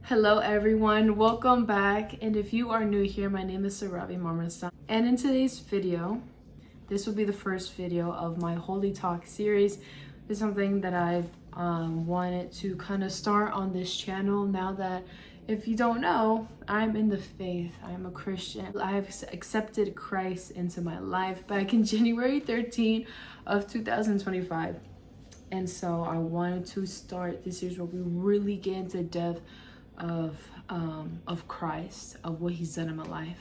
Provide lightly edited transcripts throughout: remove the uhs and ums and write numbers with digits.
Hello everyone, welcome back. And if you are new here, my name is Sarabi Marmarsan. And in today's video, this will be the first video of my Holy Talk series. It's something that I've wanted to kind of start on this channel now that, if you don't know, I'm in the faith. I'm a Christian. I've accepted Christ into my life back in January 13 of 2025. And so I wanted to start this series where we really get into depth of Christ, of what he's done in my life,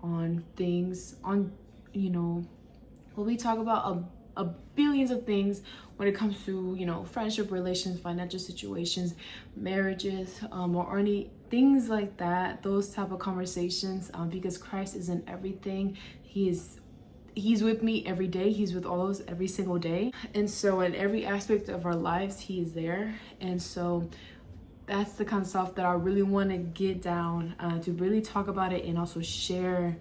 on things, on, when we talk about a billions of things when it comes to, friendship, relations, financial situations, marriages, or any things like that, those type of conversations, because Christ is in everything. He's with me every day. He's with all of us every single day. And so in every aspect of our lives, he is there. And so that's the kind of stuff that I really want to get down, to really talk about it and also share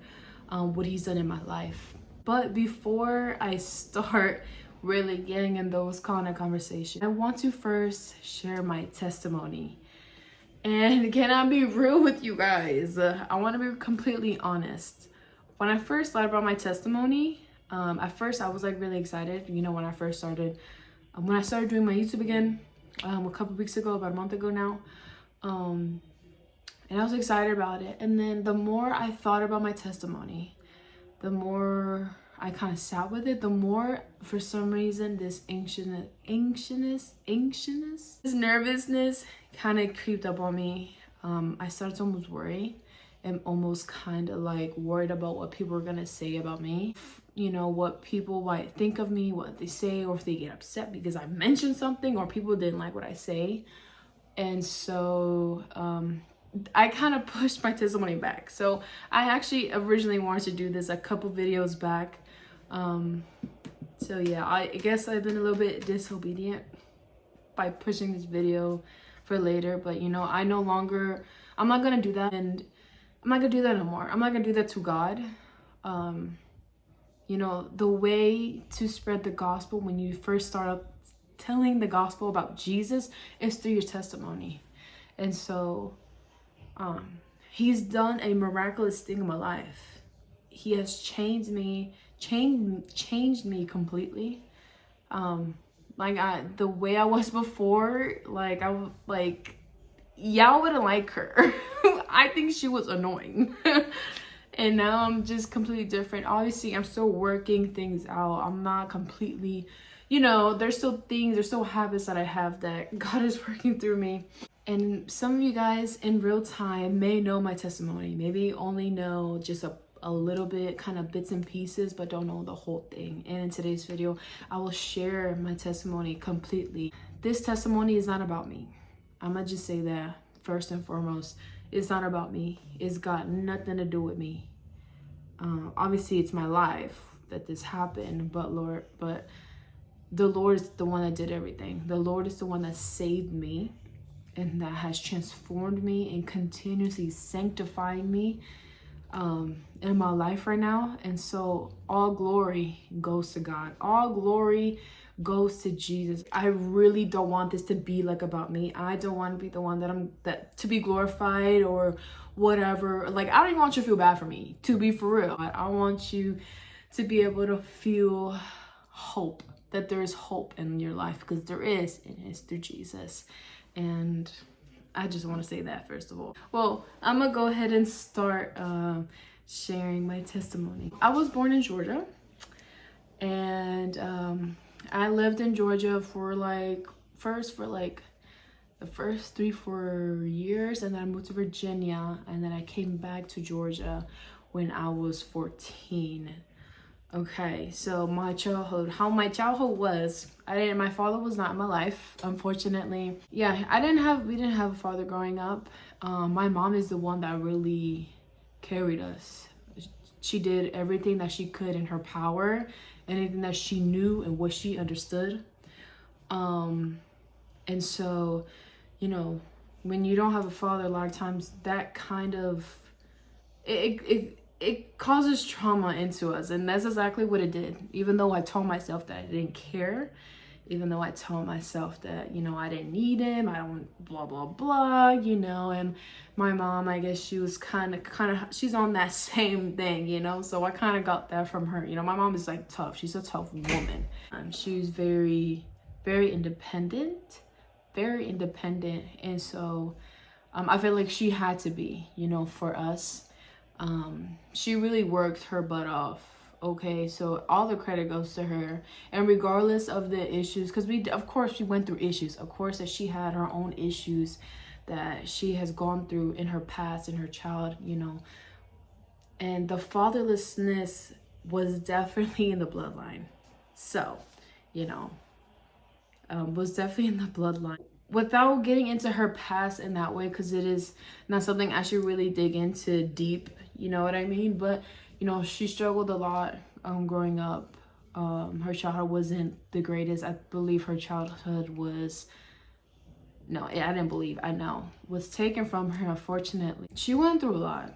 what he's done in my life. But before I start really getting in those kind of conversations, I want to first share my testimony. And can I be real with you guys? I want to be completely honest. When I first thought about my testimony, at first I was like really excited. When I first started, when I started doing my YouTube again, a couple weeks ago, about a month ago now, and I was excited about it. And then the more I thought about my testimony, the more I kind of sat with it, the more, for some reason, this anxiousness, this nervousness kind of creeped up on me. I started to almost worry and almost kind of like worried about what people are gonna say about me. What people might think of me, what they say, or if they get upset because I mentioned something or people didn't like what I say. And so I kind of pushed my testimony back. So I actually originally wanted to do this a couple videos back. So yeah, I guess I've been a little bit disobedient by pushing this video for later. But I'm not gonna do that, and I'm not gonna do that no more. I'm not gonna do that to God. The way to spread the gospel when you first start up telling the gospel about Jesus is through your testimony. And so he's done a miraculous thing in my life. He has changed me completely. The way I was before, y'all wouldn't like her. I think she was annoying. And now I'm just completely different. Obviously, I'm still working things out. I'm not completely, there's still habits that I have that God is working through me. And some of you guys in real time may know my testimony. Maybe only know just a little bit, kind of bits and pieces, but don't know the whole thing. And in today's video, I will share my testimony completely. This testimony is not about me. I'm gonna just say that first and foremost. It's not about me. It's got nothing to do with me. Obviously, it's my life that this happened, but the Lord is the one that did everything. The Lord is the one that saved me and that has transformed me and continuously sanctifying me in my life right now. And so all glory goes to God. All glory goes to Jesus. I really don't want this to be like about me. I don't want to be the one that to be glorified or whatever. Like, I don't even want you to feel bad for me, to be for real. I want you to be able to feel hope, that there is hope in your life, because there is, and it's through Jesus. And I just want to say that first of all. Well, I'm gonna go ahead and start sharing my testimony. I was born in Georgia, and I lived in Georgia for the first 3-4 years, and then I moved to Virginia, and then I came back to Georgia when I was 14. Okay, so how my childhood was, my father was not in my life, unfortunately. Yeah, we didn't have a father growing up. My mom is the one that really carried us. She did everything that she could in her power, anything that she knew and what she understood. And so, when you don't have a father, a lot of times that kind of, it causes trauma into us, and that's exactly what it did. Even though I told myself that I didn't care, even though I told myself that, you know, I didn't need him, I don't blah blah blah, you know. And my mom, I guess she was kind of she's on that same thing, you know. So I kind of got that from her, you know. My mom is like tough, she's a tough woman. She's very independent, and so I feel like she had to be, you know, for us. She really worked her butt off. Okay, so all the credit goes to her. And regardless of the issues, because of course we went through issues, of course that she had her own issues that she has gone through in her past, in her child, you know. And the fatherlessness was definitely in the bloodline. So, you know, was definitely in the bloodline. Without getting into her past in that way, because it is not something I should really dig into deep, you know what I mean? But, you know, she struggled a lot growing up. Her childhood wasn't the greatest. I believe her childhood was, no, I didn't believe, I know, was taken from her, unfortunately. She went through a lot.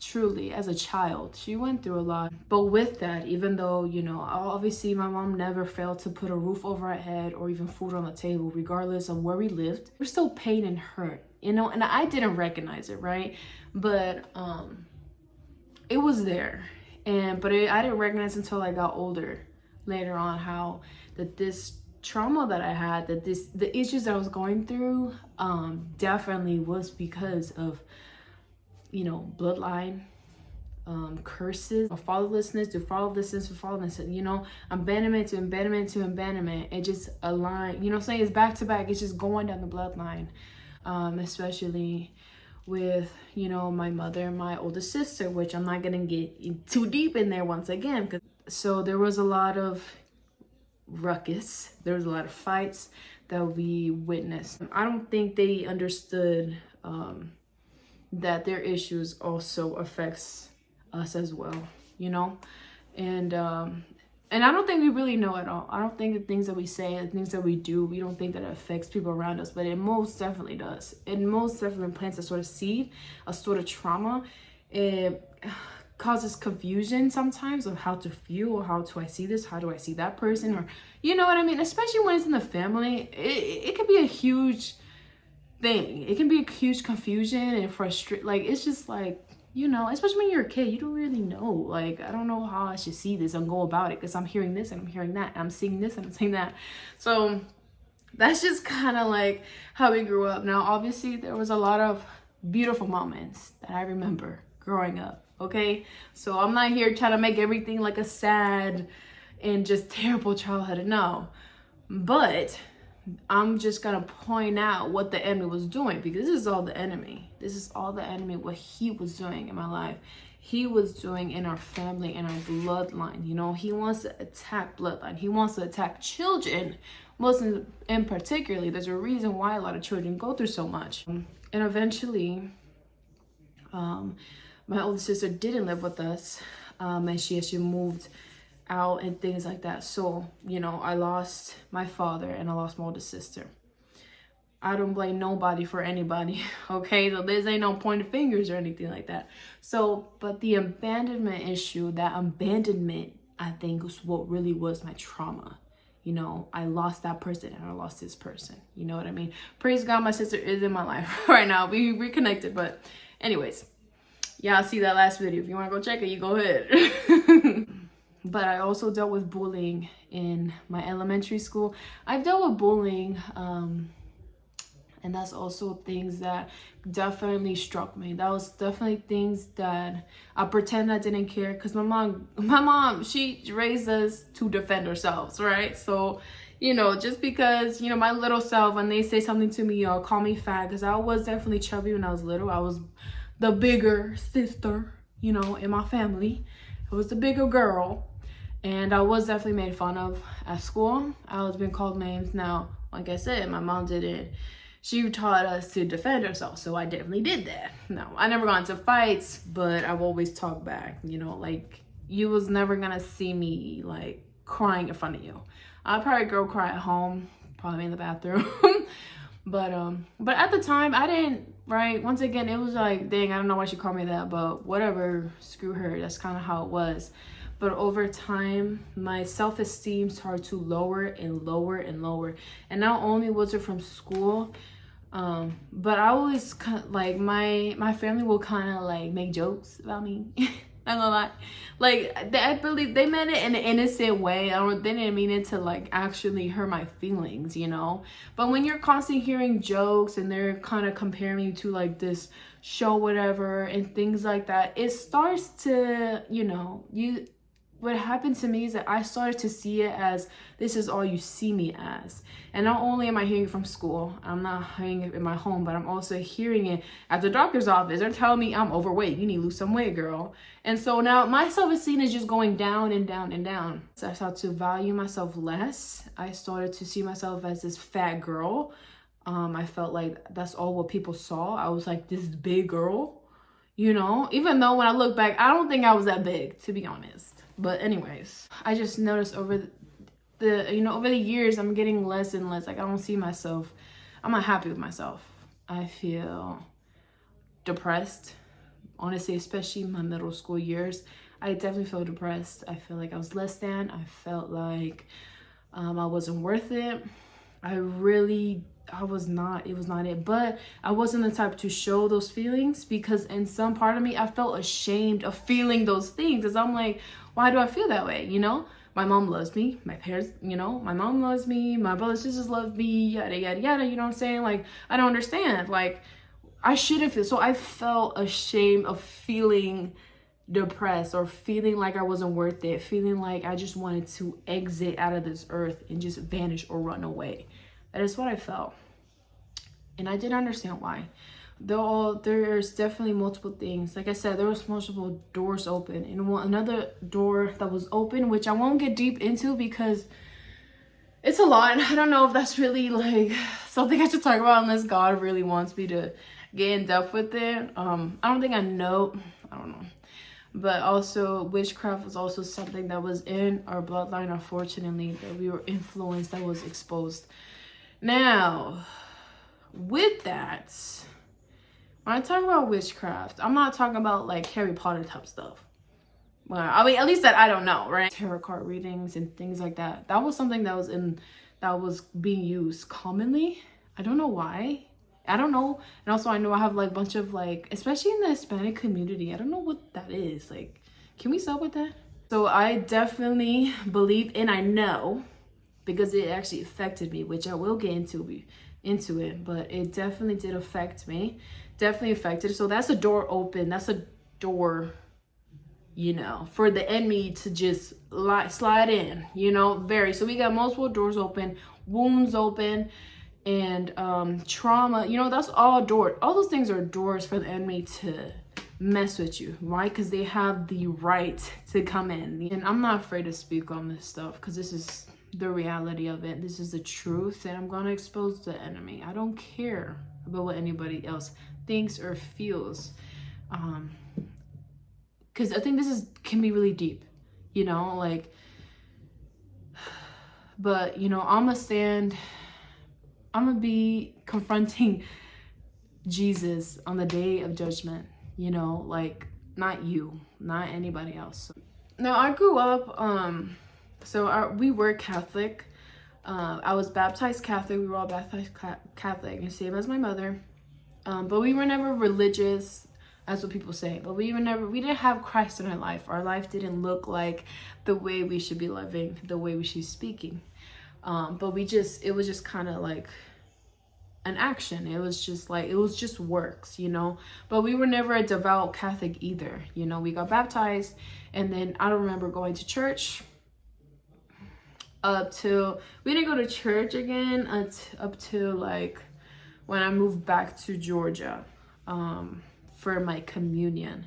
Truly, as a child, she went through a lot. But with that, even though, you know, obviously my mom never failed to put a roof over our head or even food on the table, regardless of where we lived, there's still pain and hurt, you know. And I didn't recognize it, right? But it was there. I didn't recognize until I got older later on how that this trauma that I had, that the issues that I was going through definitely was because of, you know, bloodline, curses, or fatherlessness to fatherlessness, you know, abandonment to abandonment to abandonment. It just aligned, you know what I'm saying? It's back to back. It's just going down the bloodline, especially with, you know, my mother and my older sister, which I'm not gonna get too deep in there once again. So there was a lot of ruckus. There was a lot of fights that we witnessed. I don't think they understood that their issues also affects us as well, you know. And I don't think we really know at all. I don't think the things that we say, the things that we do, we don't think that it affects people around us, but it most definitely does. It most definitely plants a sort of seed, a sort of trauma. It causes confusion sometimes of how to feel, or how do I see this, how do I see that person, or you know what I mean. Especially when it's in the family, it could be a huge thing. It can be a huge confusion and frustration. Like, it's just like, you know, especially when you're a kid, you don't really know. Like, I don't know how I should see this and go about it, because I'm hearing this and I'm hearing that, and I'm seeing this and I'm seeing that. So that's just kind of like how we grew up. Now, obviously, there was a lot of beautiful moments that I remember growing up. Okay, so I'm not here trying to make everything like a sad and just terrible childhood. No, but I'm just gonna point out what the enemy was doing, because this is all the enemy. This is all the enemy, what he was doing in my life. He was doing in our family, in our bloodline. You know, he wants to attack bloodline. He wants to attack children. Most in particularly, there's a reason why a lot of children go through so much. And eventually, my older sister didn't live with us, and she actually moved out and things like that. So, you know, I lost my father and I lost my older sister. I don't blame nobody for anybody, okay? So this ain't no pointing fingers or anything like that. So, but the abandonment issue, that abandonment, I think, was what really was my trauma. You know, I lost that person and I lost this person. You know what I mean? Praise God, my sister is in my life right now. We reconnected, but anyways, y'all see that last video. If you want to go check it, you go ahead. But I also dealt with bullying in my elementary school. I've dealt with bullying, and that's also things that definitely struck me. That was definitely things that I pretend I didn't care, because my mom, she raised us to defend ourselves, right? So, you know, just because, you know, my little self, when they say something to me or call me fat, because I was definitely chubby when I was little. I was the bigger sister, you know, in my family. I was the bigger girl. And I was definitely made fun of at school. I was being called names. Now, like I said, my mom didn't. She taught us to defend ourselves, so I definitely did that. No, I never got into fights, but I've always talked back. You know, like, you was never gonna see me, like, crying in front of you. I'd probably go cry at home, probably in the bathroom. But at the time, I didn't, right? Once again, it was like, dang, I don't know why she called me that, but whatever, screw her. That's kind of how it was. But over time, my self-esteem started to lower and lower and lower. And not only was it from school, but I always like my family will kind of like make jokes about me. I know that, like, I believe they meant it in an innocent way. They didn't mean it to like actually hurt my feelings, you know. But when you're constantly hearing jokes and they're kind of comparing you to like this show, whatever, and things like that, it starts to, you know, what happened to me is that I started to see it as this is all you see me as. And not only am I hearing it from school, I'm not hearing it in my home, but I'm also hearing it at the doctor's office. They're telling me I'm overweight. You need to lose some weight, girl. And so now my self-esteem is just going down and down and down. So I started to value myself less. I started to see myself as this fat girl. I felt like that's all what people saw. I was like this big girl, you know, even though when I look back, I don't think I was that big, to be honest. But anyways, I just noticed over over the years, I'm getting less and less. Like, I don't see myself. I'm not happy with myself. I feel depressed. Honestly, especially in my middle school years, I definitely feel depressed. I feel like I was less than. I felt like I wasn't worth it. I was not. It was not it. But I wasn't the type to show those feelings, because in some part of me, I felt ashamed of feeling those things. Because I'm like, why do I feel that way? You know, my mom loves me. My parents, you know, my mom loves me. My brothers and sisters love me. Yada, yada, yada. You know what I'm saying? Like, I don't understand. Like, I shouldn't feel. So I felt ashamed of feeling depressed or feeling like I wasn't worth it. Feeling like I just wanted to exit out of this earth and just vanish or run away. That is what I felt. And I didn't understand why. Though there's definitely multiple things. Like I said, there was multiple doors open. And another door that was open, which I won't get deep into because it's a lot. I don't know if that's really like something I should talk about unless God really wants me to get in depth with it. I don't think I know. I don't know. But also, witchcraft was also something that was in our bloodline, unfortunately, that we were influenced, that was exposed. Now, with that, when I talk about witchcraft, I'm not talking about like Harry Potter type stuff. Well, I mean, at least that I don't know, right? Tarot card readings and things like that. That was something that was being used commonly. I don't know why. I don't know. And also I know I have like a bunch of like, especially in the Hispanic community, I don't know what that is. Like, can we stop with that? So I definitely believe, and I know, because it actually affected me, which I will get into it, but it definitely did affect me. Definitely affected. So that's a door open. That's a door, you know, for the enemy to just slide in, you know, so we got multiple doors open, wounds open, and trauma, you know, that's all those things are doors for the enemy to mess with you, right? Because they have the right to come in. And I'm not afraid to speak on this stuff because this is the reality of it. This is the truth, and I'm going to expose the enemy. I don't care about what anybody else thinks or feels, because I think can be really deep, you know, like, but you know, I'm gonna be confronting Jesus on the day of judgment, you know, like, not you, not anybody else. Now, I grew up, we were Catholic. I was baptized Catholic. We were all baptized Catholic, and same as my mother. But we were never religious, as what people say. But we didn't have Christ in our life. Our life didn't look like the way we should be living, the way we should be speaking. But it was just kind of like an action. It was just works, you know. But we were never a devout Catholic either. You know, we got baptized, and then I don't remember going to church we didn't go to church again up to like when I moved back to Georgia for my communion.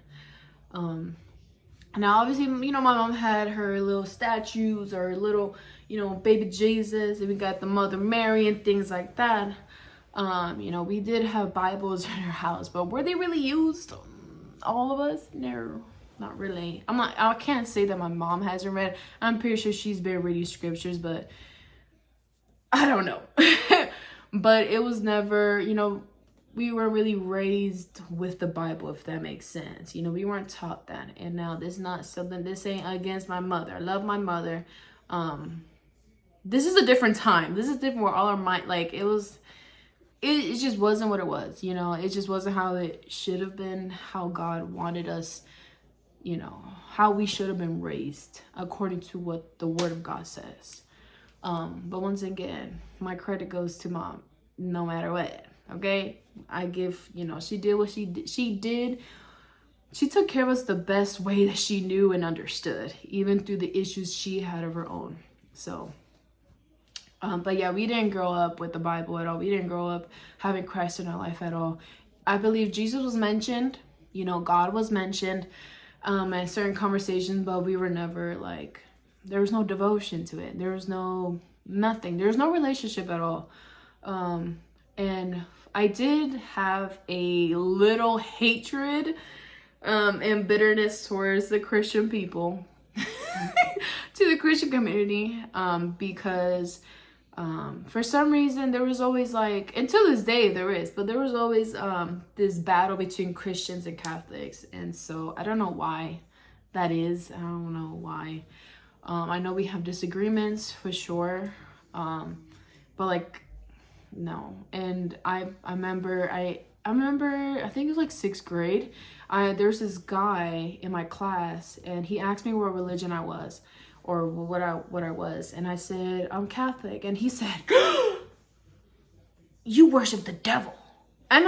Now obviously, you know, my mom had her little statues or little, you know, baby Jesus, and we got the Mother Mary and things like that. You know, we did have Bibles in our house, but were they really used? All of us? No, not really. I can't say that my mom hasn't read. I'm pretty sure she's been reading scriptures, but I don't know. But it was never, you know, we were really raised with the Bible, if that makes sense. You know, we weren't taught that. And now this ain't against my mother. I love my mother. This is a different time. This is different where all our mind, like, it just wasn't what it was, you know. It just wasn't how it should have been, how God wanted us, you know, how we should have been raised according to what the Word of God says. But once again, my credit goes to Mom, no matter what. Okay, I give, you know, she did what she did. She took care of us the best way that she knew and understood, even through the issues she had of her own. So, but yeah, we didn't grow up with the Bible at all. We didn't grow up having Christ in our life at all. I believe Jesus was mentioned, you know, God was mentioned in certain conversations, but we were never like, there was no devotion to it. There was nothing. There was no relationship at all. And I did have a little hatred and bitterness towards the Christian people, to the Christian community, because for some reason there was always, like, until this day there is, but there was always this battle between Christians and Catholics. And so I don't know why that is. I don't know why. I know we have disagreements for sure, but like, no. And I remember I think it was like 6th grade. There's this guy in my class, and he asked me what religion I was, or what I was, and I said I'm Catholic, and he said, "You worship the devil," and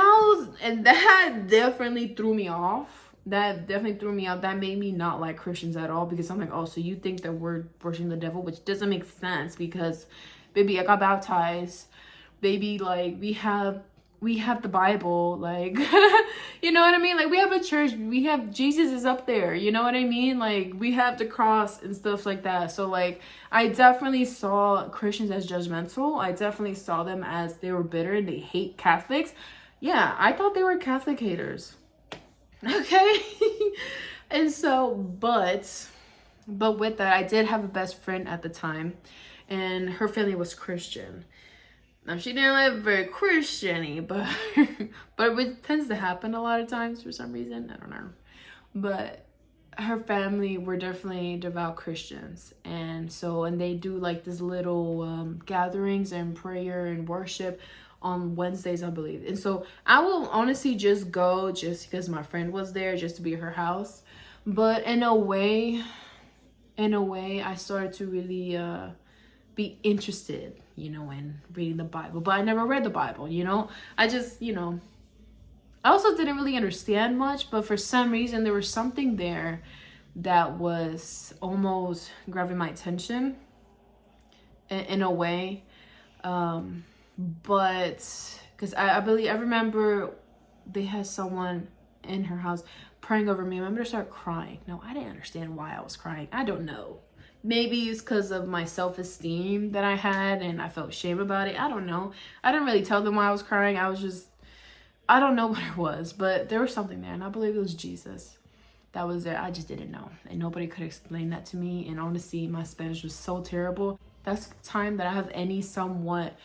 that definitely threw me off. That made me not like Christians at all, because I'm like, oh, so you think that we're worshiping the devil, which doesn't make sense, because, baby, I got baptized. Baby, like, we have the Bible, like, you know what I mean? Like, we have a church, we have, Jesus is up there, you know what I mean? Like, we have the cross and stuff like that. So, like, I definitely saw Christians as judgmental. I definitely saw them as they were bitter and they hate Catholics. Yeah, I thought they were Catholic haters. Okay. And so, but with that, I did have a best friend at the time, and her family was Christian. Now, she didn't live very Christian-y, but it tends to happen a lot of times for some reason. I don't know. But her family were definitely devout Christians. And they do like this little gatherings and prayer and worship on Wednesdays, I believe. And so I will honestly just go just because my friend was there, just to be at her house. But in a way, I started to really be interested, you know, in reading the Bible. But I never read the Bible, you know. I just, you know, I also didn't really understand much, but for some reason there was something there that was almost grabbing my attention in a way. But because I remember they had someone in her house praying over me. I remember I started crying. No, I didn't understand why I was crying. I don't know. Maybe it's because of my self-esteem that I had and I felt shame about it. I don't know. I didn't really tell them why I was crying. I don't know what it was, but there was something there, and I believe it was Jesus that was there. I just didn't know, and nobody could explain that to me. And honestly, my Spanish was so terrible. That's the time that I have any somewhat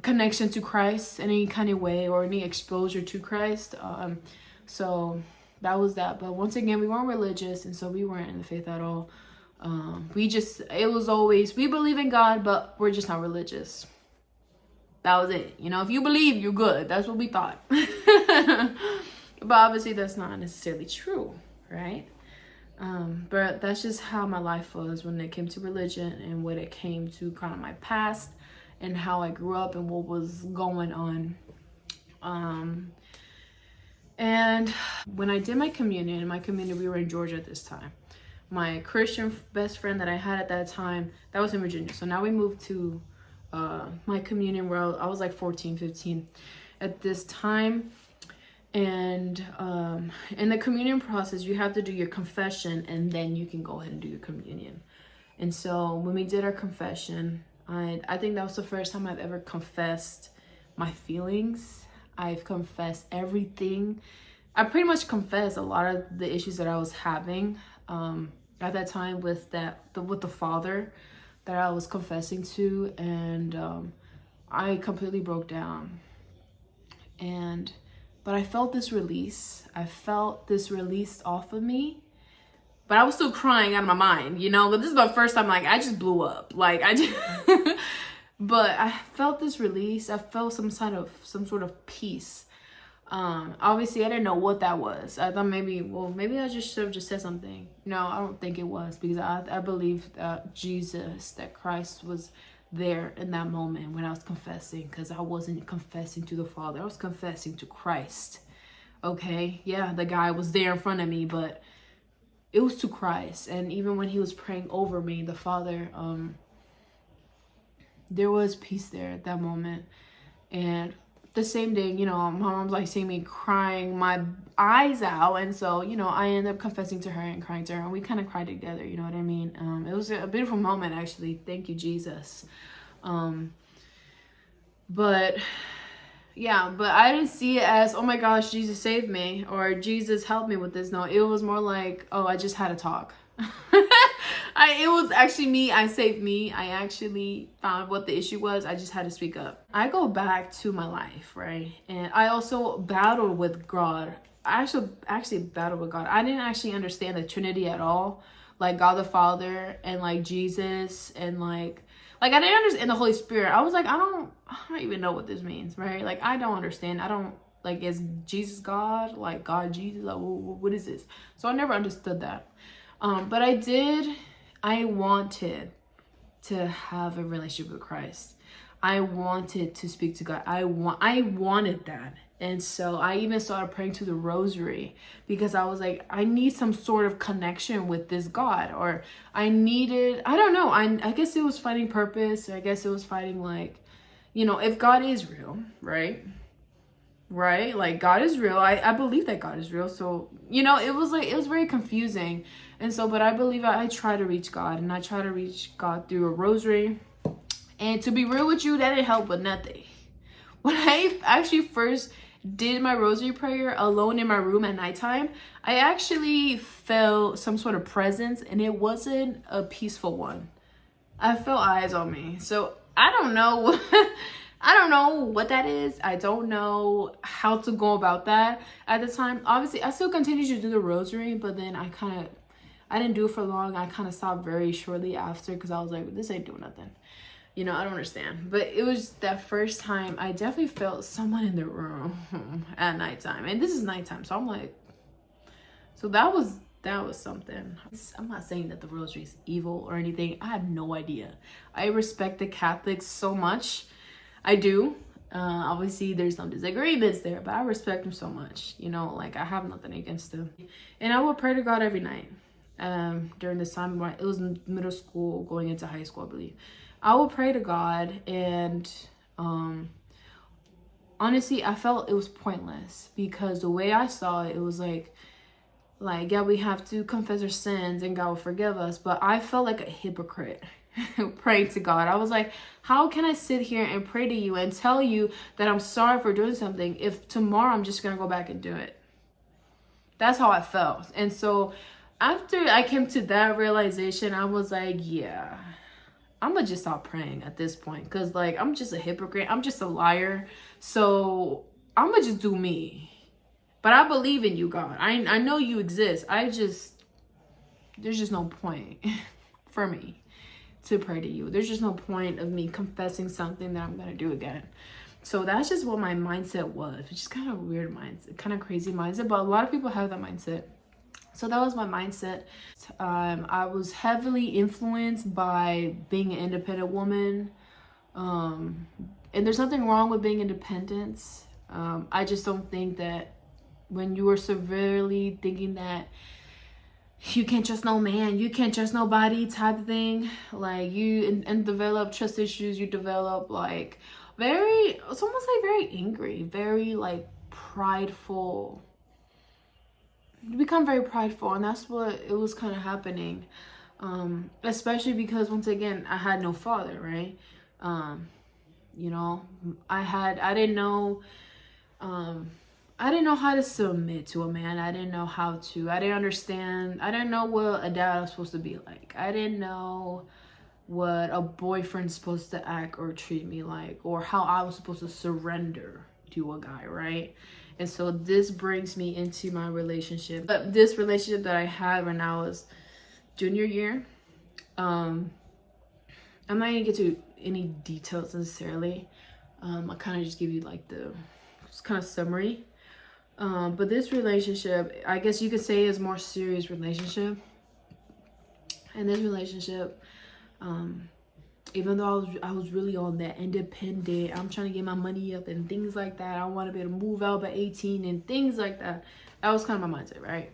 connection to Christ in any kind of way, or any exposure to Christ. So that was that. But once again, we weren't religious, and so we weren't in the faith at all. It was always, we believe in God, but we're just not religious. That was it. You know, if you believe, you're good. That's what we thought. But obviously that's not necessarily true, right? But that's just how my life was when it came to religion, and when it came to kind of my past and how I grew up and what was going on. And when I did my communion, we were in Georgia at this time. My Christian best friend that I had at that time, that was in Virginia. So now we moved to my communion where I was like 14, 15 at this time. And in the communion process, you have to do your confession, and then you can go ahead and do your communion. And so when we did our confession, I think that was the first time I've ever confessed my feelings. I've confessed everything. I pretty much confessed a lot of the issues that I was having at that time with the father that I was confessing to, and I completely broke down. But I felt this release. I felt this release off of me. But I was still crying out of my mind, you know? But this is my first time, like, I just blew up. Like, I just... But I felt this release. I felt some sort of peace. Obviously, I didn't know what that was. I thought maybe I just should have just said something. No, I don't think it was, because I believe that Jesus, that Christ was there in that moment when I was confessing, because I wasn't confessing to the Father. I was confessing to Christ. Okay? Yeah, the guy was there in front of me, but it was to Christ. And even when he was praying over me, the Father, there was peace there at that moment. And the same day, you know, my mom's like seeing me crying my eyes out, and so, you know, I ended up confessing to her and crying to her, and we kind of cried together, you know what I mean? It was a beautiful moment, actually. Thank you, Jesus. But yeah, but I didn't see it as, oh my gosh, Jesus saved me, or Jesus helped me with this. No, it was more like, oh, I just had to talk. It was actually me. I saved me. I actually found what the issue was. I just had to speak up. I go back to my life, right? And I also battled with God. I actually battled with God. I didn't actually understand the Trinity at all. Like God the Father and like Jesus and like I didn't understand the Holy Spirit. I was like, I don't even know what this means, right? Like, I don't understand. I don't, like, is Jesus God? Like, God, Jesus? Like, what is this? So I never understood that. But I wanted to have a relationship with Christ. I wanted to speak to God. I wanted that. And so I even started praying to the rosary, because I was like, I need some sort of connection with this God, or I don't know. I guess it was finding purpose. I guess it was finding, like, you know, if God is real, right? Right? Like, God is real. I believe that God is real. So, you know, it was very confusing. And so, but I believe I try to reach God, and I try to reach God through a rosary. And to be real with you, that didn't help with nothing. When I actually first did my rosary prayer alone in my room at nighttime, I actually felt some sort of presence, and it wasn't a peaceful one. I felt eyes on me. So I don't know. I don't know what that is. I don't know how to go about that at the time. Obviously, I still continued to do the rosary, but then I didn't do it for long. I kind of stopped very shortly after, because I was like, this ain't doing nothing. You know, I don't understand. But it was that first time I definitely felt someone in the room at nighttime. And this is nighttime, so I'm like, so that was something. I'm not saying that the rosary is evil or anything. I have no idea. I respect the Catholics so much. I do. Obviously, there's some disagreements there, but I respect them so much. You know, like, I have nothing against them. And I would pray to God every night. During this time, it was middle school, going into high school, I believe. I would pray to God, and honestly, I felt it was pointless, because the way I saw it, it was like, yeah, we have to confess our sins and God will forgive us. But I felt like a hypocrite praying to God. I was like, how can I sit here and pray to you and tell you that I'm sorry for doing something if tomorrow I'm just going to go back and do it? That's how I felt. And so after I came to that realization, I was like, yeah, I'm gonna just stop praying at this point, because, like, I'm just a hypocrite. I'm just a liar. So I'm gonna just do me. But I believe in you, God. I know you exist. There's just no point for me to pray to you. There's just no point of me confessing something that I'm gonna do again. So that's just what my mindset was, which is kind of weird mindset, kind of crazy mindset, but a lot of people have that mindset. So that was my mindset. I was heavily influenced by being an independent woman. And there's nothing wrong with being independent. I just don't think that when you are severely thinking that you can't trust no man, you can't trust nobody type of thing, like, you and develop trust issues, you develop like it's almost like very angry, very like prideful. You become very prideful, and that's what it was kind of happening. Especially because, once again, I had no father, right? You know, I didn't know how to submit to a man. I didn't understand. I didn't know what a dad was supposed to be like. I didn't know what a boyfriend's supposed to act or treat me like, or how I was supposed to surrender to a guy, right? And so this brings me into my relationship. But this relationship that I had when I was junior year, I'm not gonna get to any details necessarily. I kind of just give you like the kind of summary. But this relationship, I guess you could say, is more serious relationship. And this relationship, even though I was really on that independent, I'm trying to get my money up and things like that. I want to be able to move out by 18 and things like that. That was kind of my mindset, right?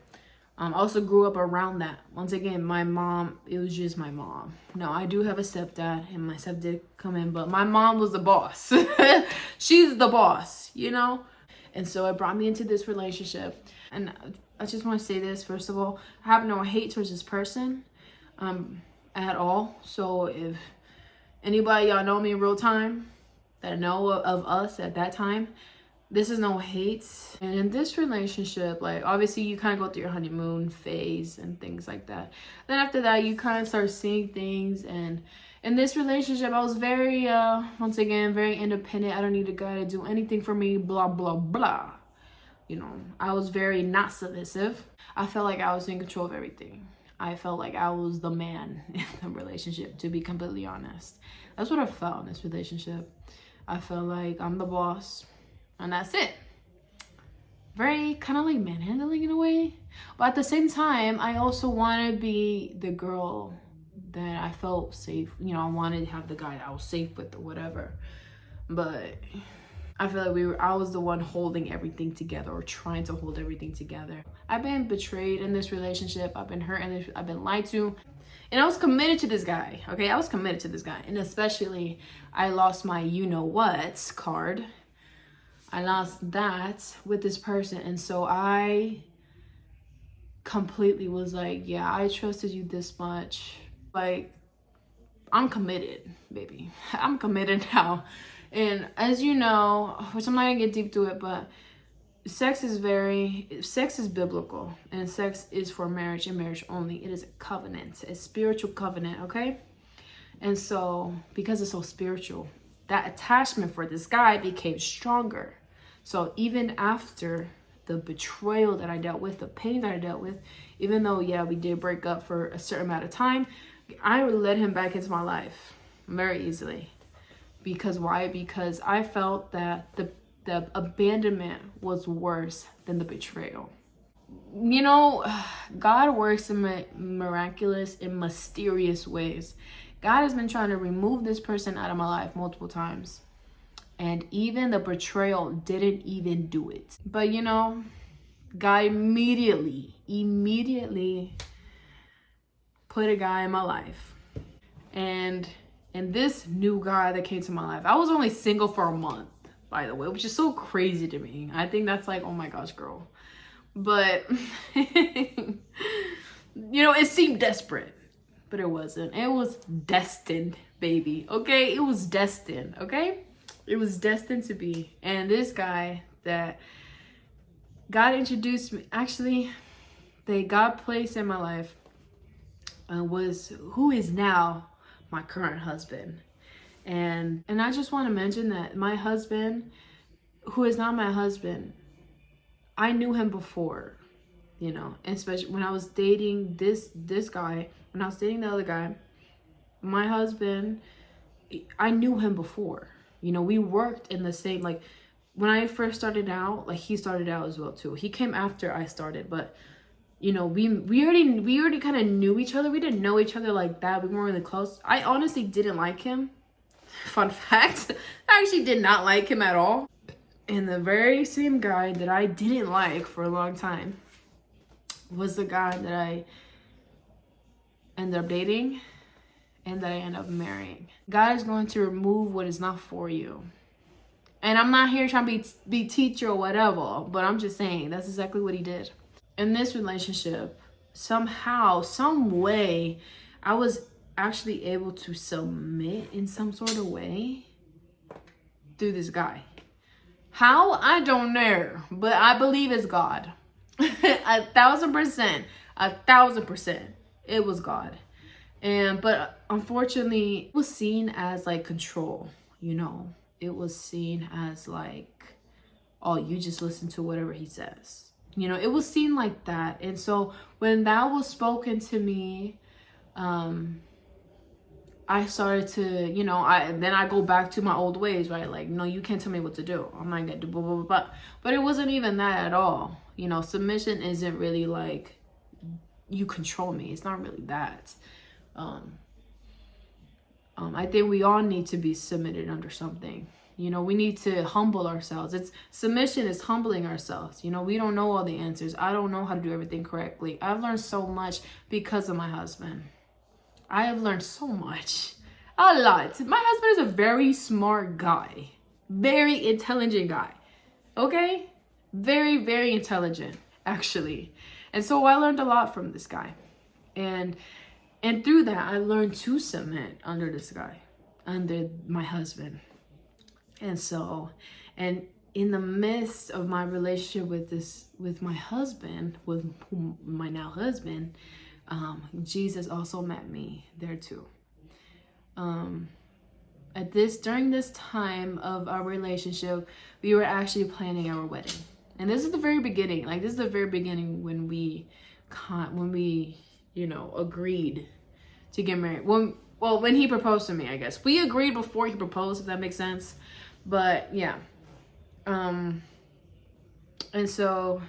I also grew up around that. Once again, my mom, it was just my mom. No, I do have a stepdad, and my stepdad did come in, but my mom was the boss. She's the boss, you know? And so it brought me into this relationship. And I just want to say this, first of all, I have no hate towards this person at all. So if anybody y'all know me in real time that know of us at that time, this is no hate. And in this relationship, like, obviously you kind of go through your honeymoon phase and things like that. Then after that, you kind of start seeing things. And in this relationship, I was very, once again, very independent. I don't need a guy to do anything for me, blah, blah, blah. You know, I was very not submissive. I felt like I was in control of everything. I felt like I was the man in the relationship, to be completely honest. That's what I felt in this relationship. I felt like I'm the boss, and that's it. Very kind of like manhandling in a way. But at the same time, I also want to be the girl that I felt safe. You know, I wanted to have the guy that I was safe with or whatever. But I feel like I was the one holding everything together, or trying to hold everything together. I've been betrayed in this relationship. I've been hurt in this, I've been lied to. And I was committed to this guy, okay? I was committed to this guy. And especially, I lost my you-know-what card. I lost that with this person. And so I completely was like, yeah, I trusted you this much. Like, I'm committed, baby. I'm committed now. And as you know, which I'm not gonna get deep to it, but sex is biblical, and sex is for marriage and marriage only. It is a covenant, a spiritual covenant, okay? And so because it's so spiritual, that attachment for this guy became stronger. So even after the betrayal that I dealt with, the pain that I dealt with, even though, yeah, we did break up for a certain amount of time, I would let him back into my life very easily. Because why? Because I felt that the abandonment was worse than the betrayal. You know, God works in miraculous and mysterious ways. God has been trying to remove this person out of my life multiple times. And even the betrayal didn't even do it. But you know, God immediately put a guy in my life. And this new guy that came to my life, I was only single for a month, by the way, which is so crazy to me. I think that's like, oh my gosh, girl. But, you know, it seemed desperate, but it wasn't. It was destined, baby, okay? It was destined, okay? It was destined to be. And this guy that God introduced me, actually, that God placed in my life, was who is now my current husband. And I just want to mention that my husband, who is not my husband, I knew him before, you know, and especially when I was dating this guy, when I was dating the other guy, my husband, I knew him before. You know, we worked in the same, like, when I first started out, like, he started out as well too. He came after I started, but you know, we already kind of knew each other. We didn't know each other like that. We weren't really close. I honestly didn't like him. Fun fact, I actually did not like him at all. And the very same guy that I didn't like for a long time was the guy that I ended up dating and that I ended up marrying. God is going to remove what is not for you. And I'm not here trying to be teacher or whatever, but I'm just saying that's exactly what he did. In this relationship, somehow, some way, I was actually able to submit in some sort of way through this guy. How? I don't know, but I believe it's God. 1,000%, 1,000%, it was God. But unfortunately, it was seen as like control, you know. It was seen as like oh, you just listen to whatever he says. You know, it was seen like that. And so when that was spoken to me, I started to, you know, then I go back to my old ways, right? Like, no, you can't tell me what to do. I'm not gonna do blah, blah, blah, blah. But it wasn't even that at all. You know, submission isn't really like you control me. It's not really that. I think we all need to be submitted under something. You know, we need to humble ourselves. Submission is humbling ourselves. You know, we don't know all the answers. I don't know how to do everything correctly. I've learned so much because of my husband. I have learned so much. A lot. My husband is a very smart guy. Very intelligent guy. Okay? Very, very intelligent, actually. And so I learned a lot from this guy. And through that, I learned to submit under this guy, under my husband. And so, and in the midst of my relationship with my husband, with my now husband, Jesus also met me there too. During this time of our relationship, we were actually planning our wedding. And this is the very beginning. Like, this is the very beginning when we, you know, agreed to get married. When he proposed to me, I guess. We agreed before he proposed, if that makes sense. But yeah. And so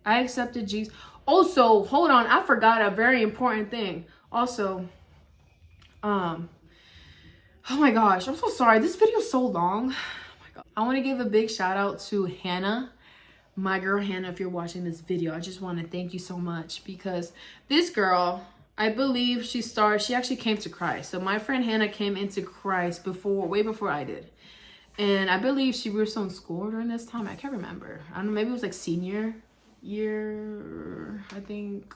I accepted Jesus. Also, hold on, I forgot a very important thing. Also, oh my gosh, I'm so sorry. This video is so long. Oh my God. I want to give a big shout out to Hannah. My girl Hannah, if you're watching this video, I just want to thank you so much, because this girl, I believe she actually came to Christ. So my friend Hannah came into Christ way before I did. And I believe we were still in school during this time. I can't remember. I don't know, maybe it was like senior year, I think.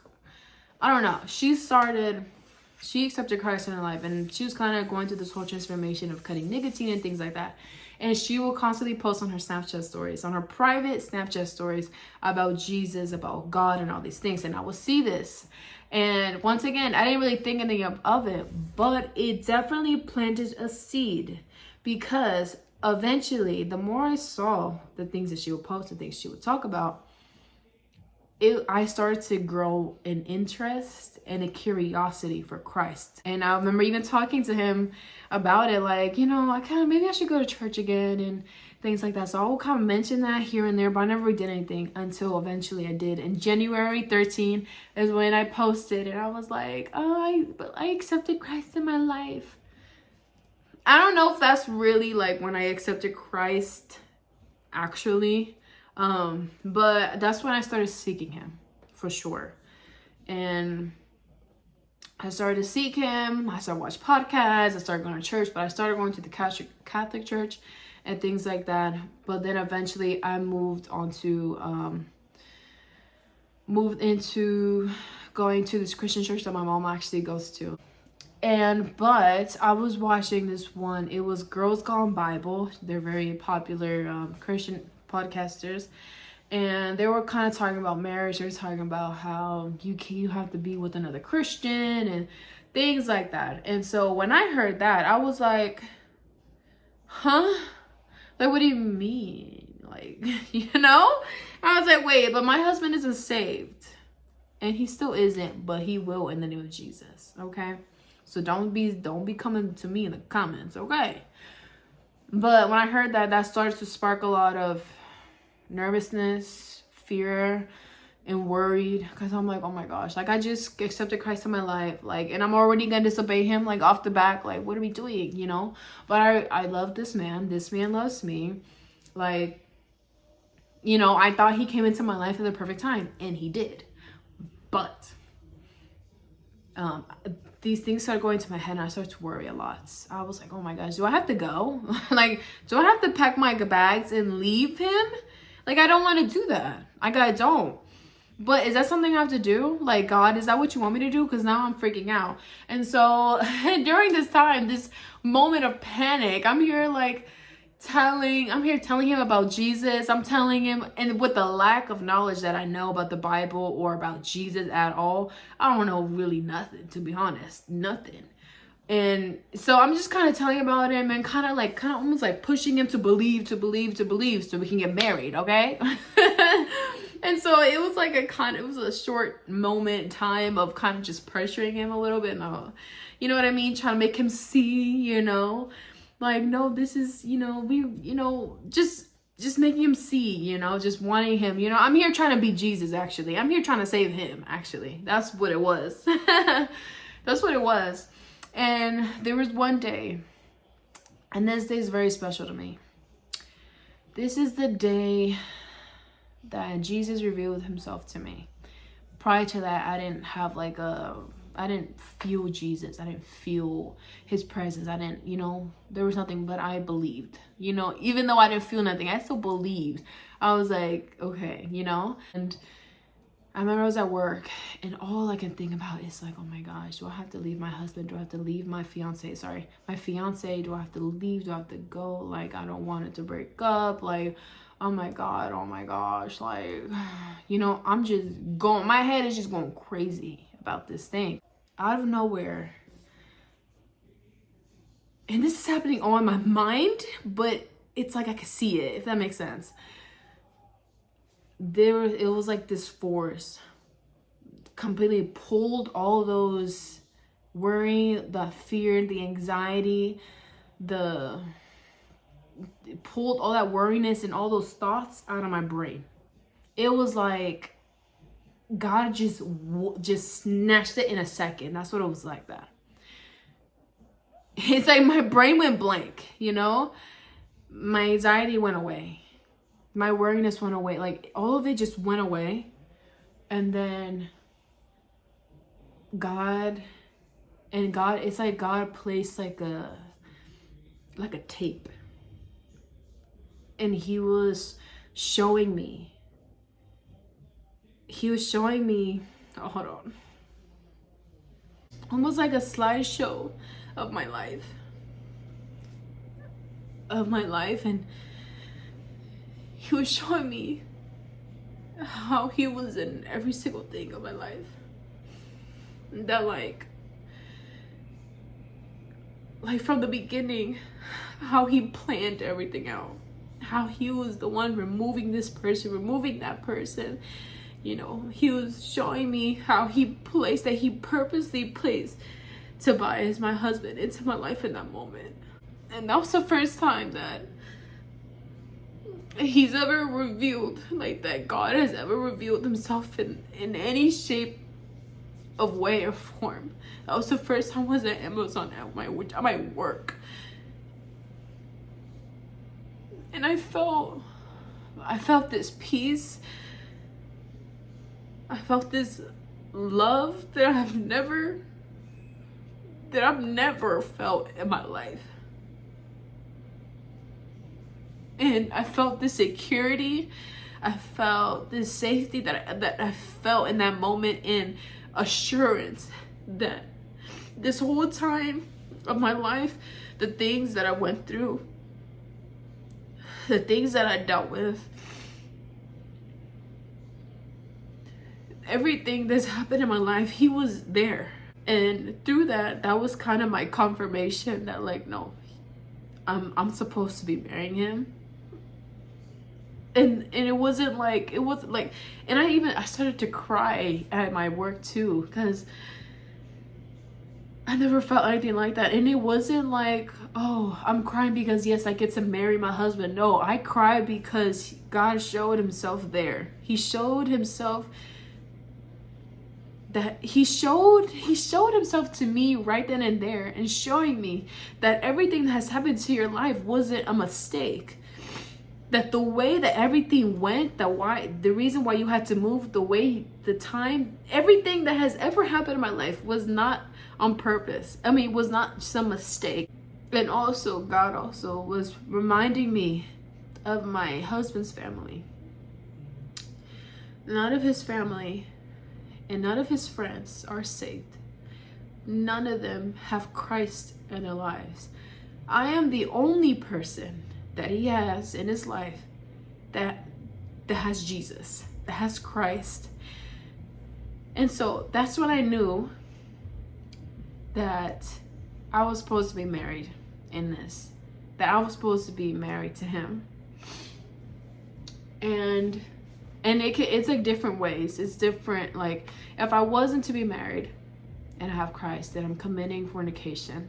I don't know. She accepted Christ in her life, and she was kind of going through this whole transformation of cutting nicotine and things like that. And she will constantly post on her Snapchat stories, on her private Snapchat stories, about Jesus, about God, and all these things. And I will see this. And once again, I didn't really think anything of it, but it definitely planted a seed, because eventually, the more I saw the things that she would post, the things she would talk about, I started to grow an interest and a curiosity for Christ. And I remember even talking to him about it, like, you know, maybe I should go to church again and things like that. So I will kind of mention that here and there, but I never did anything until eventually I did. And January 13 is when I posted, and I was like, oh, I accepted Christ in my life. I don't know if that's really like when I accepted Christ, actually. But that's when I started seeking him, for sure. And I started to seek him. I started watching podcasts. I started going to church, but I started going to the Catholic church and things like that. But then eventually I moved into going to this Christian church that my mom actually goes to. But I was watching this one. It was Girls Gone Bible. They're very popular Christian podcasters, and they were kind of talking about marriage. They were talking about how you have to be with another Christian and things like that. And so when I heard that, I was like, huh? Like, what do you mean? Like, you know? I was like, wait, but my husband isn't saved. And he still isn't, but he will in the name of Jesus, okay? So don't be coming to me in the comments, okay? But when I heard that, that started to spark a lot of nervousness, fear, and worried, because I'm like, oh my gosh, like, I just accepted Christ in my life, like, and I'm already gonna disobey him, like, off the back, like, what are we doing, you know? But I love this man loves me, like, you know, I thought he came into my life at the perfect time, and he did. But these things started going to my head, and I started to worry a lot. I was like, oh my gosh, do I have to go? Like, do I have to pack my bags and leave him? Like, I don't want to do that. Like, I don't. But is that something I have to do? Like, God, is that what you want me to do? Because now I'm freaking out. And so during this time, this moment of panic, I'm here telling him about Jesus. I'm telling him, and with the lack of knowledge that I know about the Bible or about Jesus at all, I don't know really nothing, to be honest, nothing. And so I'm just kind of telling about him and kind of almost like pushing him to believe so we can get married, okay? And so it was like it was a short moment in time of kind of just pressuring him a little bit. And you know what I mean? Trying to make him see, you know, like, no, this is, you know, just making him see, you know, just wanting him, you know. I'm here trying to be Jesus, actually. I'm here trying to save him, actually. That's what it was. That's what it was. And there was one day, and this day is very special to me. This is the day that Jesus revealed himself to me. Prior to that, I didn't feel Jesus. I didn't feel his presence. I didn't, you know, there was nothing, but I believed, you know, even though I didn't feel nothing, I still believed. I was like, okay, you know. And I remember I was at work, and all I can think about is like, oh my gosh, do I have to leave my husband? Do I have to leave my fiance? My fiance, do I have to leave? Do I have to go? Like, I don't want it to break up. Like, oh my God, oh my gosh. Like, you know, I'm just going, my head is just going crazy about this thing. Out of nowhere. And this is happening all in my mind, but it's like I could see it, if that makes sense. It was like this force completely pulled all those worry, the fear, the anxiety, pulled all that worriness and all those thoughts out of my brain. It was like God just snatched it in a second. That's what it was like that. It's like my brain went blank, you know? My anxiety went away. My worriness went away. Like, all of it just went away. And then it's like God placed like a tape. And he was showing me. Oh, hold on. Almost like a slideshow of my life. And he was showing me how he was in every single thing of my life. That like from the beginning, how he planned everything out. How he was the one removing this person, removing that person. You know, he was showing me how he purposely placed Tobias, my husband, into my life in that moment. And that was the first time that he's ever revealed, like, that God has ever revealed himself in any shape of way or form. That was the first time I was at Amazon at my work. And I felt this peace. I felt this love that I've never felt in my life. And I felt this security. I felt this safety that I felt in that moment, in assurance that this whole time of my life, the things that I went through, the things that I dealt with, everything that's happened in my life, he was there. And through that was kind of my confirmation that, like, no, I'm supposed to be marrying him. And it wasn't like, and I started to cry at my work too, because I never felt anything like that. And it wasn't like, oh, I'm crying because yes, I get to marry my husband. No, I cried because God showed himself there. He showed himself that he showed himself to me right then and there, and showing me that everything that has happened to your life wasn't a mistake. That the way that everything went, the reason why you had to move, everything that has ever happened in my life was not on purpose. I mean, was not some mistake. And also, God also was reminding me of my husband's family. None of his family and none of his friends are saved. None of them have Christ in their lives. I am the only person that he has in his life that has Jesus, that has Christ. And so that's when I knew that I was supposed to be married in this, that I was supposed to be married to him. And it's like different ways. It's different. Like, if I wasn't to be married and I have Christ, then I'm committing fornication.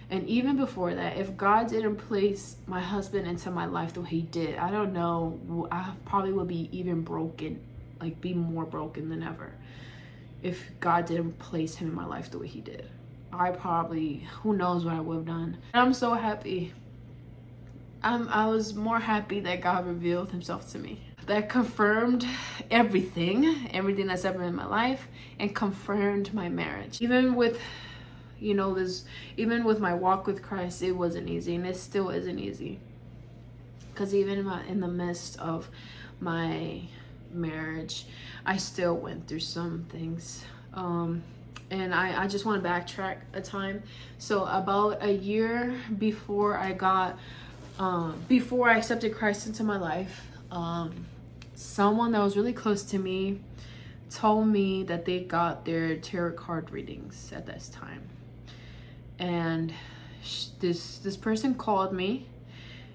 And even before that, if God didn't place my husband into my life the way he did, I don't know, I probably would be even broken, like be more broken than ever. If God didn't place him in my life the way he did, I probably, who knows what I would have done. And I'm so happy. I was more happy that God revealed himself to me. That confirmed everything that's ever in my life, and confirmed my marriage. Even with, you know, even with my walk with Christ, it wasn't easy, and it still isn't easy. Because even in the midst of my marriage, I still went through some things. And I just want to backtrack a time. So about a year before before I accepted Christ into my life, someone that was really close to me told me that they got their tarot card readings at this time. And this person called me,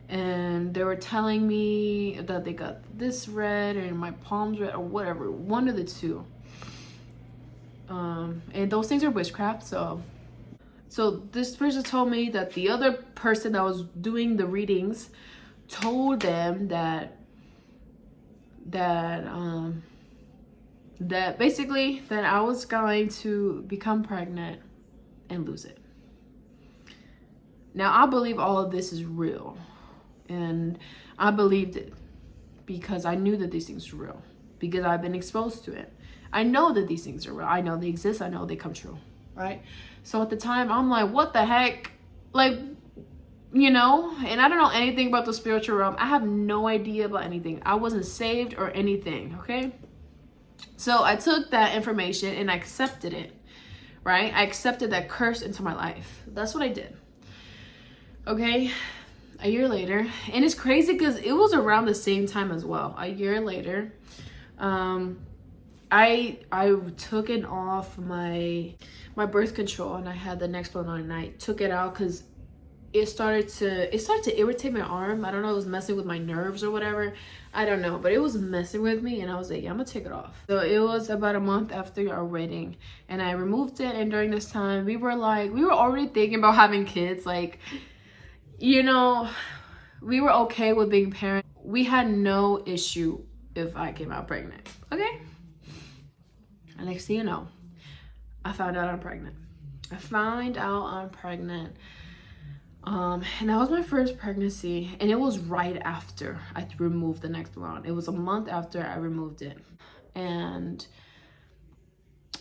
and they were telling me that they got this read, and my palms read, or whatever, one of the two. And those things are witchcraft. So this person told me that the other person that was doing the readings told them that basically that I was going to become pregnant and lose it. Now, I believe all of this is real, and I believed it because I knew that these things were real, because I've been exposed to it. I know that these things are real. I know they exist. I know they come true, right? So at the time, I'm like, what the heck? Like, you know, and I don't know anything about the spiritual realm. I have no idea about anything. I wasn't saved or anything, okay? So I took that information and I accepted it, right? I accepted that curse into my life. That's what I did. Okay, a year later, and it's crazy because it was around the same time as well. A year later, I took it off my birth control, and I had the Nexplanon on, and I took it out because it started to irritate my arm. I don't know, it was messing with my nerves or whatever. I don't know, but it was messing with me, and I was like, yeah, I'm gonna take it off. So it was about a month after our wedding, and I removed it. And during this time, we were already thinking about having kids. Like, you know, we were okay with being parents. We had no issue if I came out pregnant, okay? And next thing you know, I found out I'm pregnant. And that was my first pregnancy, and it was right after I removed the Nexplanon. It was a month after I removed it. And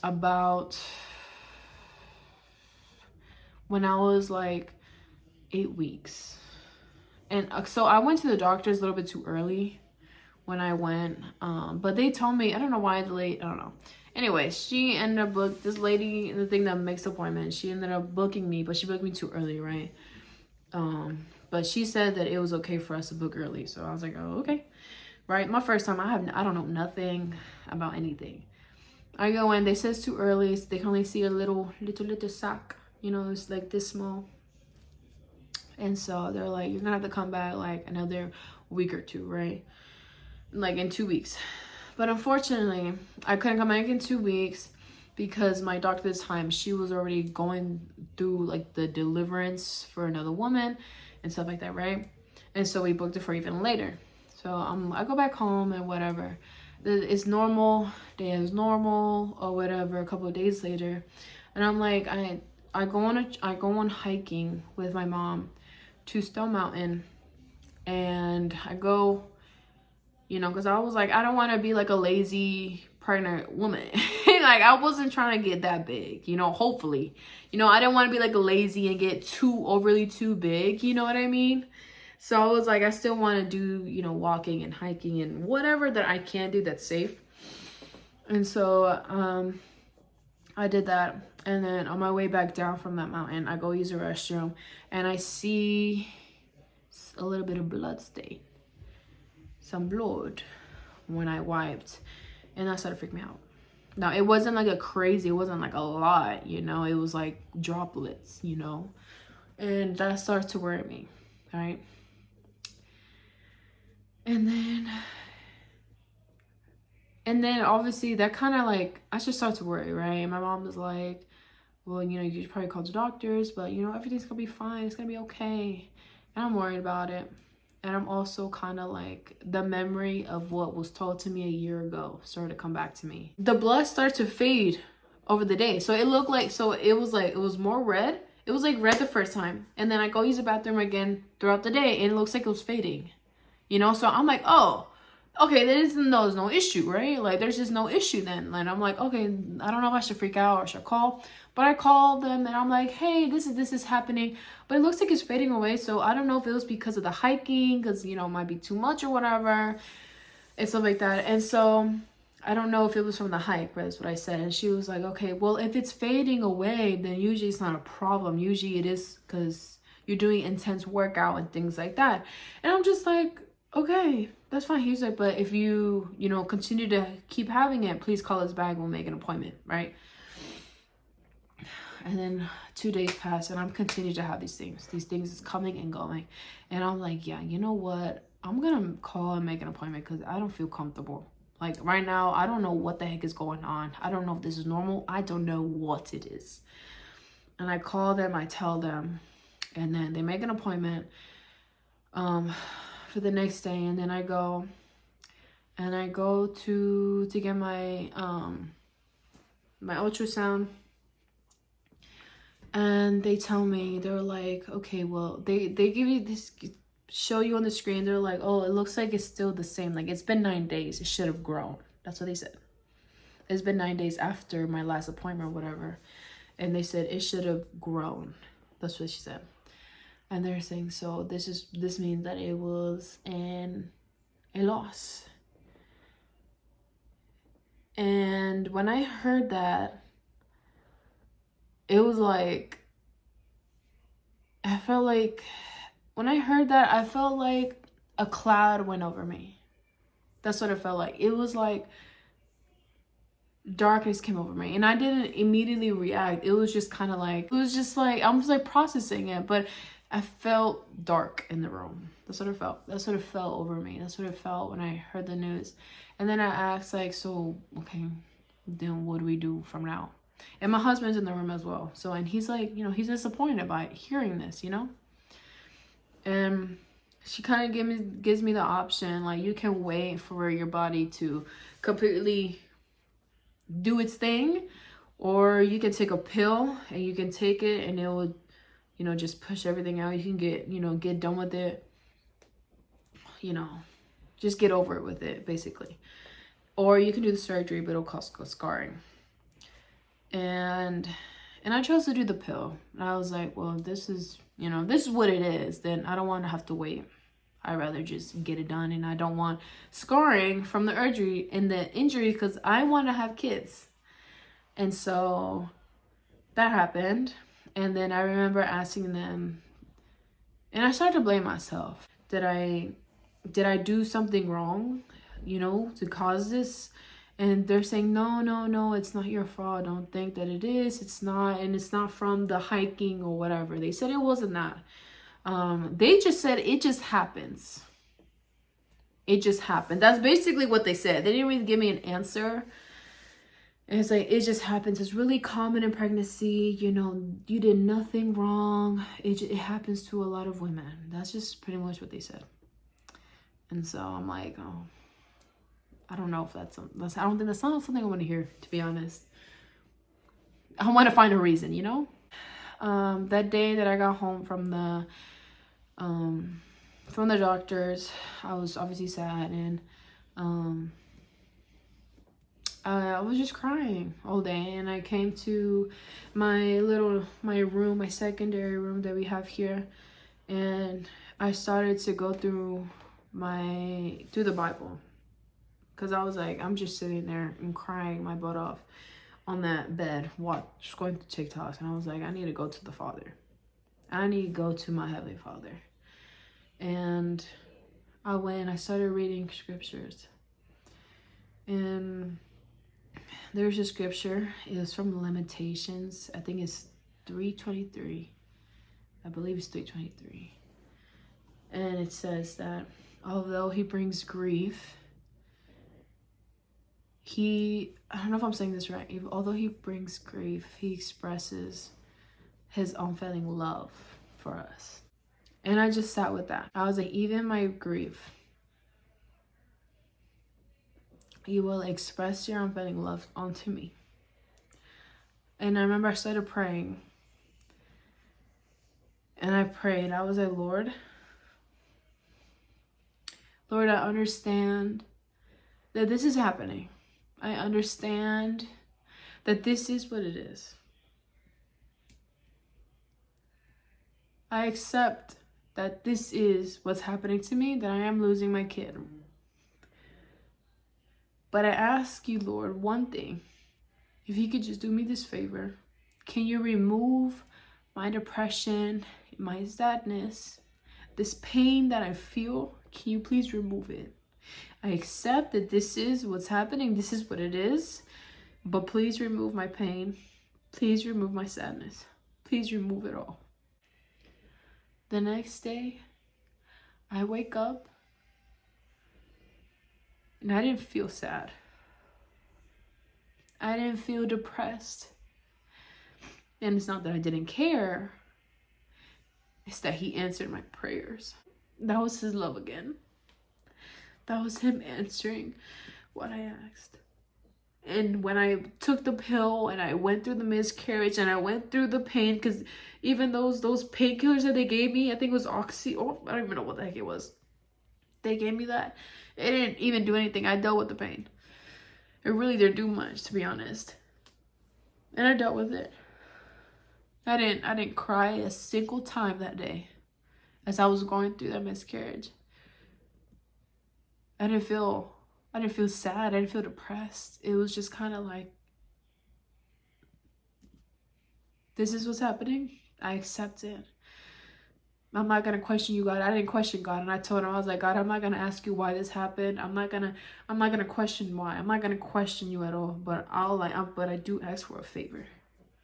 about when I was like 8 weeks. And so I went to the doctors a little bit too early when I went. But they told me, I don't know why it's late, I don't know. Anyway, she ended up this lady, the thing that makes appointments, she ended up booking me, but she booked me too early, right? But she said that it was okay for us to book early. So I was like, oh, okay. Right? My first time, I don't know nothing about anything. I go in, they say it's too early, so they can only see a little sac. You know, it's like this small. And so they're like, you're gonna have to come back like another week or two, right? Like in 2 weeks. But unfortunately, I couldn't come back in 2 weeks because my doctor this time, she was already going through like the deliverance for another woman and stuff like that, right? And so we booked it for even later. So I go back home and whatever. It's normal, day is normal or whatever. A couple of days later, and I'm like, I go on hiking with my mom to Stone Mountain, and I go, you know, because I was like, I don't want to be like a lazy pregnant woman. Like, I wasn't trying to get that big, you know, hopefully, you know, I didn't want to be like a lazy and get overly too big, you know what I mean? So I was like, I still want to do, you know, walking and hiking and whatever that I can do that's safe. And so I did that. And then on my way back down from that mountain, I go use the restroom, and I see a little bit of blood stain, some blood when I wiped, and that started freaking me out. Now, it wasn't like it wasn't like a lot, you know, it was like droplets, you know, and that started to worry me, right? And then obviously that kind of like, I just started to worry, right? My mom was like, well, you know, you should probably call the doctors, but you know, everything's gonna be fine, it's gonna be okay. And I'm worried about it. And I'm also kind of like, the memory of what was told to me a year ago started to come back to me. The blood started to fade over the day. So it looked like, so it was more red. It was like red the first time. And then I go use the bathroom again throughout the day and it looks like it was fading. You know, so I'm like, oh, okay, there's no issue, right? Like, there's just no issue then. And I'm like, okay, I don't know if I should freak out or should call. But I called them and I'm like, hey, this is happening. But it looks like it's fading away. So I don't know if it was because of the hiking, because, you know, it might be too much or whatever and stuff like that. And so I don't know if it was from the hike, but that's what I said. And she was like, okay, well, if it's fading away, then usually it's not a problem. Usually it is because you're doing intense workout and things like that. And I'm just like, okay, that's fine. He's like, but if you know, continue to keep having it, please call us back. We'll make an appointment, right? And then 2 days pass and I'm continuing to have these things. These things is coming and going. And I'm like, yeah, you know what? I'm going to call and make an appointment because I don't feel comfortable. Like right now, I don't know what the heck is going on. I don't know if this is normal. I don't know what it is. And I call them, I tell them, and then they make an appointment for the next day. And then I go to get my my ultrasound. And they tell me, they're like, okay, well, they give you this, show you on the screen. They're like, oh, it looks like it's still the same. Like, it's been 9 days. It should have grown. That's what they said. It's been 9 days after my last appointment or whatever. And they said it should have grown. That's what she said. And they're saying, so this means that it was a loss. And when I heard that, it was like, I felt like, when I heard that, I felt like a cloud went over me. That's what it felt like. It was like darkness came over me. And I didn't immediately react. It was just kind of like, I was like processing it. But I felt dark in the room. That's what it felt. That's what it felt over me. That's what it felt when I heard the news. And then I asked, like, so, okay, then what do we do from now? And my husband's in the room as well. So, and he's like, you know, he's disappointed by hearing this, you know? And she kind of gives me the option, like, you can wait for your body to completely do its thing, or you can take a pill and you can take it and it will, you know, just push everything out. You can get done with it, you know, just get over it with it, basically. Or you can do the surgery, but it'll cause scarring. And I chose to do the pill. And I was like, well, this is what it is. Then I don't want to have to wait. I'd rather just get it done. And I don't want scarring from the injury because I want to have kids. And so that happened. And then I remember asking them, and I started to blame myself. Did I do something wrong, you know, to cause this? And they're saying, no, it's not your fault. Don't think that it is. It's not. And it's not from the hiking or whatever. They said it wasn't that. They just said it just happens. It just happened. That's basically what they said. They didn't really give me an answer. And it's like, it just happens. It's really common in pregnancy. You know, you did nothing wrong. It happens to a lot of women. That's just pretty much what they said. And so I'm like, oh, I don't know if I don't think that's not something I want to hear, to be honest. I want to find a reason, you know? That day that I got home from the doctors, I was obviously sad, and I was just crying all day. And I came to my room, my secondary room that we have here, and I started to go through the Bible. Because I was like, I'm just sitting there and crying my butt off on that bed, just going to TikToks. And I was like, I need to go to the Father. I need to go to my Heavenly Father. And I started reading scriptures. And There's a scripture. It was from Lamentations. I think it's 3:23. I believe it's 3:23. And it says that although he brings grief, I don't know if I'm saying this right. Although he brings grief, he expresses his unfailing love for us. And I just sat with that. I was like, even my grief, you will express your unfailing love onto me. And I remember I started praying. And I prayed. I was like, Lord, I understand that this is happening. I understand that this is what it is. I accept that this is what's happening to me, that I am losing my kid. But I ask you, Lord, one thing. If you could just do me this favor, can you remove my depression, my sadness, this pain that I feel? Can you please remove it? I accept that this is what's happening. This is what it is. But please remove my pain. Please remove my sadness. Please remove it all. The next day, I wake up and I didn't feel sad. I didn't feel depressed. And it's not that I didn't care. It's that he answered my prayers. That was his love again. That was him answering what I asked. And when I took the pill and I went through the miscarriage and I went through the pain, because even those painkillers that they gave me, I think it was Oxy. Oh, I don't even know what the heck it was. They gave me that. It didn't even do anything. I dealt with the pain. It really didn't do much, to be honest. And I dealt with it. I didn't cry a single time that day as I was going through that miscarriage. I didn't feel sad. I didn't feel depressed. It was just kind of like, this is what's happening. I accept it. I'm not going to question you, God. I didn't question God. And I told him, I was like, God, I'm not going to ask you why this happened. I'm not going to question why. I'm not going to question you at all. But I do ask for a favor.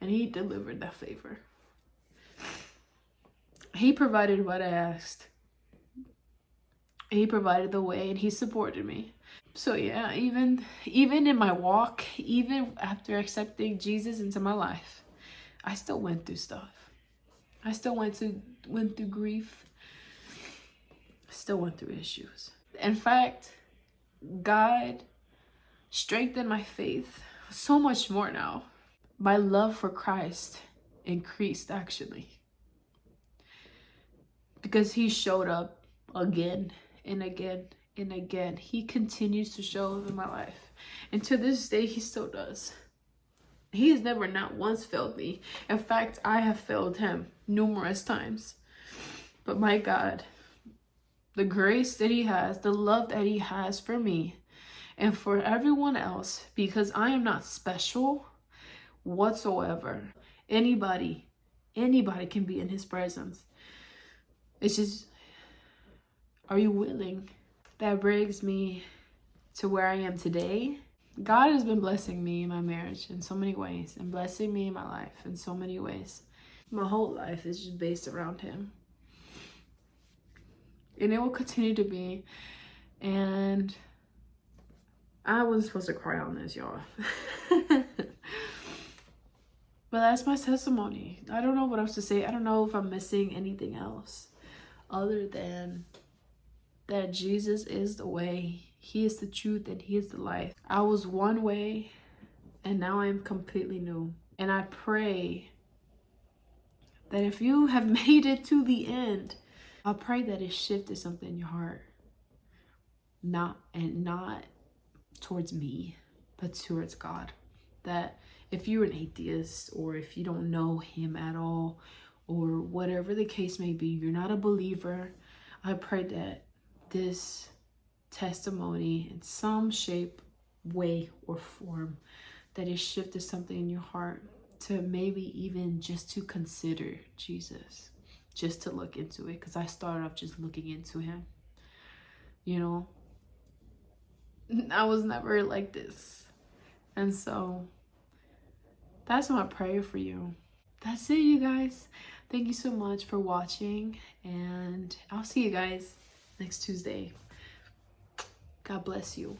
And he delivered that favor. He provided what I asked. He provided the way and he supported me. So yeah, even in my walk, even after accepting Jesus into my life, I still went through stuff. I still went through grief. I still went through issues. In fact, God strengthened my faith so much more now. My love for Christ increased, actually. Because he showed up again and again and again. He continues to show up in my life. And to this day, he still does. He has never not once failed me. In fact, I have failed him numerous times. But my God, the grace that he has, the love that he has for me and for everyone else, because I am not special whatsoever. Anybody can be in his presence. It's just, are you willing? That brings me to where I am today. God has been blessing me in my marriage in so many ways and blessing me in my life in so many ways. My whole life is just based around him. And it will continue to be. And I wasn't supposed to cry on this, y'all. But that's my testimony. I don't know what else to say. I don't know if I'm missing anything else other than that Jesus is the way. He is the truth and he is the life. I was one way and now I am completely new. And I pray that if you have made it to the end, I pray that it shifted something in your heart. Not towards me, but towards God. That if you're an atheist or if you don't know him at all or whatever the case may be, you're not a believer, I pray that this testimony in some shape, way, or form, that it shifted something in your heart to maybe even just to consider Jesus, just to look into it. Because I started off just looking into him. You know, I was never like this. And so that's my prayer for you. That's it, you guys. Thank you so much for watching, and I'll see you guys next Tuesday. God bless you.